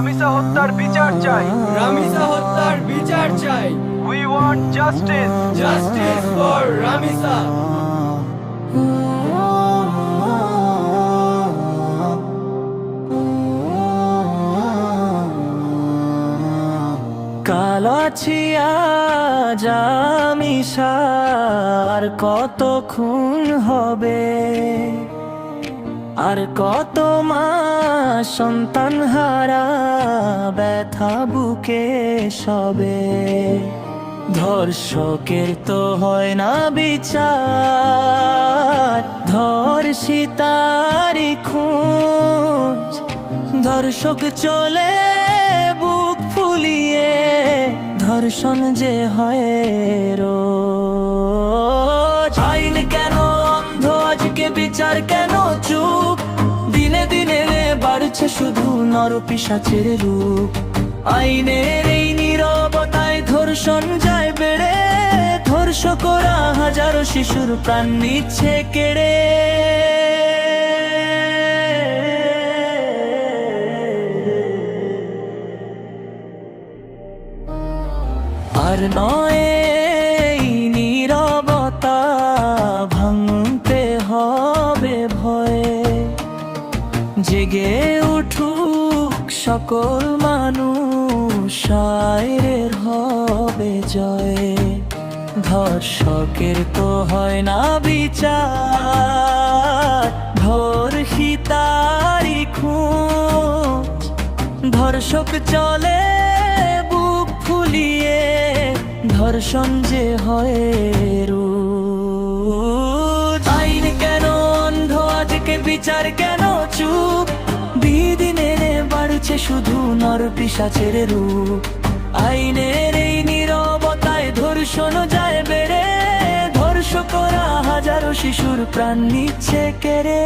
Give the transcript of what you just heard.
রামিসা হত্যার বিচার চাই। রামিসা হত্যার বিচার চাই। We want justice. Justice for Ramisa. কালাছিয়া জামিসার কত খুন হবে, আর কত মা সন্তান হারা ব্যথা বুকে সবে। ধর্ষকের তো হয় না বিচার, ধর্ষিতারি খুঁজ। ধর্ষক চলে বুক ফুলিয়ে, ধর্ষণ যে হয় রোজ। আইন কেন অন্ধ, আজকে বিচার কেন চুপ? দিনে দিনে বাড়ছে শুধু নরপিশাচের রূপ। আইনের এই নীরবতায় ধর্ষণ যায় বেড়ে, ধর্ষকরা হাজারো শিশুর প্রাণ নিচ্ছে কেড়ে। আর নয় এই নীরবতা ভাঙতে হবে ভয়ে। জেগে উঠুক সকল মানুষ, শায়ের হবে জয়। ধর্ষকের তো হয় না বিচার, ধর্ষিতারি খুঁজ। ধর্ষক চলে বুক ফুলিয়ে, ধর্ষণ যে হয় রোজ। আইন কেন অন্ধ, আজকে বিচার কেন চুপ? দিনে বাড়ছে শুধু নরপিশাচের রূপ। আইনের এই নীরবতায় ধর্ষণ যায় বেড়ে, ধর্ষকরা হাজারো শিশুর প্রাণ নিচ্ছে কেড়ে।